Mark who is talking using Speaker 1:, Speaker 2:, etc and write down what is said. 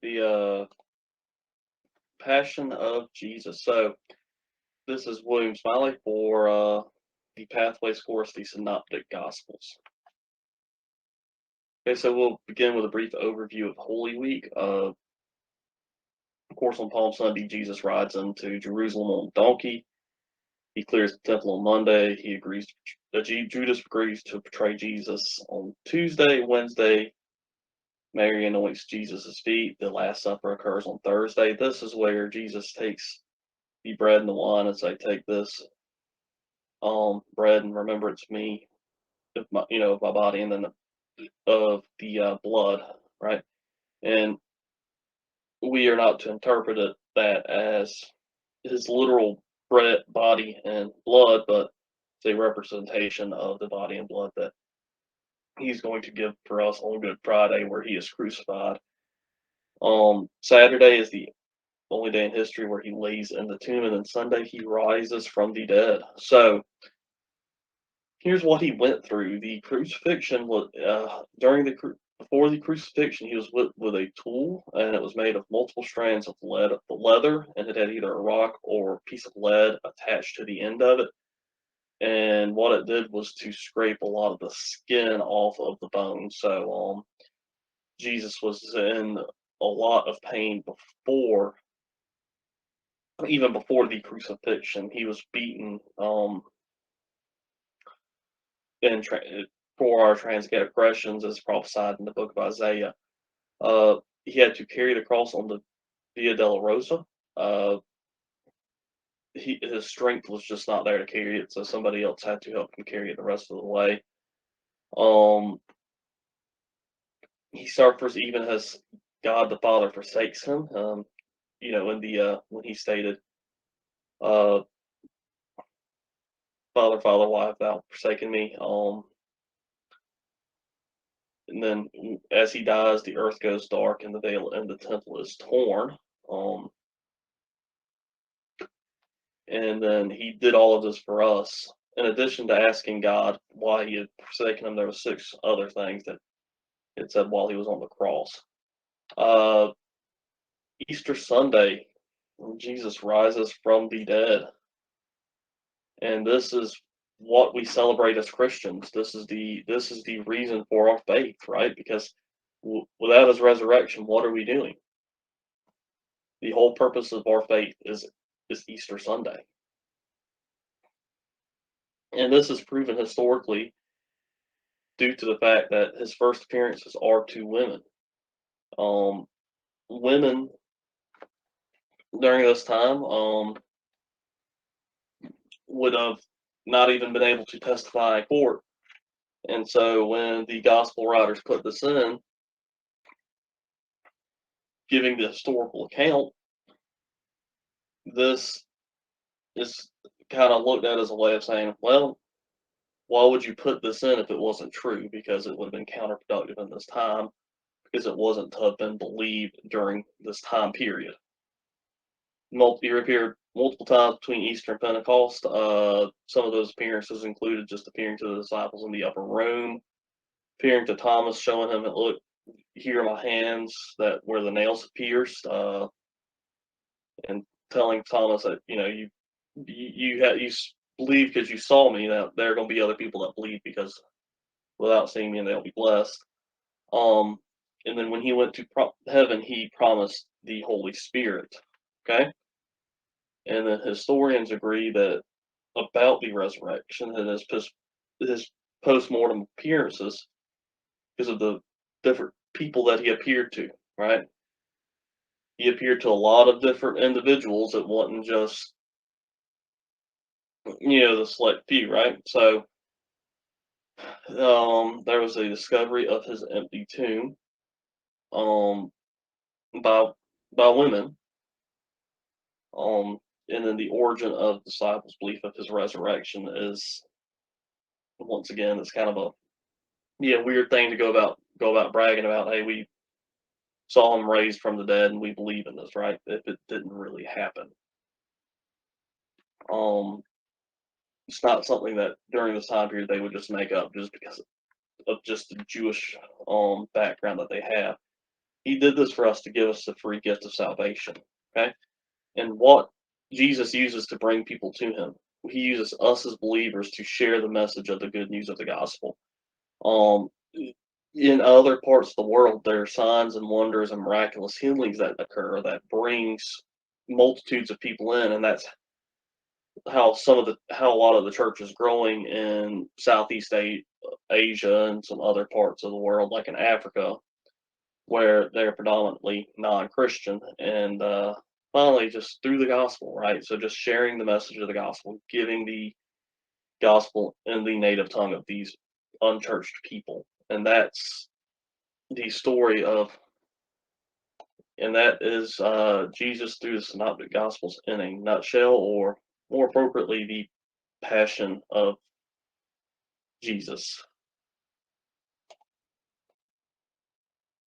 Speaker 1: The Passion of Jesus. So this is William Smiley for the Pathways course, the Synoptic Gospels. Okay, so we'll begin with a brief overview of Holy Week. Of course, on Palm Sunday, Jesus rides into Jerusalem on a donkey. He clears the temple on Monday. Judas agrees to betray Jesus on Tuesday. Wednesday, Mary anoints Jesus' feet. The Last Supper occurs on Thursday. This is where Jesus takes the bread and the wine and say, "Take this bread and remembrance of me, of my body, and then of the blood," right? And we are not to interpret that as his literal bread, body, and blood, but it's a representation of the body and blood that he's going to give for us on Good Friday, where he is crucified. Saturday is the only day in history where he lays in the tomb, and then Sunday he rises from the dead. So here's what he went through. The crucifixion was before the crucifixion, he was with a tool, and it was made of multiple strands of leather, and it had either a rock or a piece of lead attached to the end of it. And what it did was to scrape a lot of the skin off of the bone. So Jesus was in a lot of pain even before the crucifixion. He was beaten and for our transgressions, as prophesied in the book of Isaiah. He had to carry the cross on the Via Dolorosa. Uh, his strength was just not there to carry it, so somebody else had to help him carry it the rest of the way. Um, he suffers even as God the Father forsakes him. In the when he stated, uh, "Father, Father, why have thou forsaken me?" And then as he dies, the earth goes dark, and the veil in the temple is torn. Um, and then he did all of this for us. In addition to asking God why he had forsaken him, there were six other things that it said while he was on the cross. Uh, Easter Sunday, Jesus rises from the dead, and this is what we celebrate as Christians. This is the reason for our faith, right? Because without his resurrection, what are we doing? The whole purpose of our faith is Easter Sunday, and this is proven historically due to the fact that his first appearances are to women. Um, Women during this time would have not even been able to testify in court. And so when the gospel writers put this in, giving the historical account, this is kind of looked at as a way of saying, well, why would you put this in if it wasn't true? Because it would have been counterproductive in this time, because it wasn't to have been believed during this time period. He appeared multiple times between Easter and Pentecost. Some of those appearances included just appearing to the disciples in the upper room, appearing to Thomas, showing him, "Look, here are my hands that where the nails have pierced," and telling Thomas that you believe because you saw me. Now there are going to be other people that believe because without seeing me, and they'll be blessed. Um, and then when he went to heaven, he promised the Holy Spirit. Okay, and the historians agree that about the resurrection and his post mortem appearances because of the different people that he appeared to. Right, he appeared to a lot of different individuals. It wasn't just the select few. Right, so there was a discovery of his empty tomb um, by women, and then the origin of disciples' belief of his resurrection is once again it's kind of a weird thing to go about bragging about. Hey, we saw him raised from the dead and we believe in this, right? If it didn't really happen, um, it's not something that during this time period they would just make up just because of just the Jewish background that they have. He did this for us to give us the free gift of salvation. Okay, and what Jesus uses to bring people to Him, He uses us as believers to share the message of the good news of the gospel. Um, in other parts of the world, there are signs and wonders and miraculous healings that occur that brings multitudes of people in, and that's how a lot of the church is growing in Asia and some other parts of the world, like in Africa, where they're predominantly non-Christian, and finally, just through the gospel, right? So just sharing the message of the gospel, giving the gospel in the native tongue of these unchurched people, and that's the story of, and that is Jesus through the Synoptic Gospels in a nutshell, or more appropriately, the Passion of Jesus.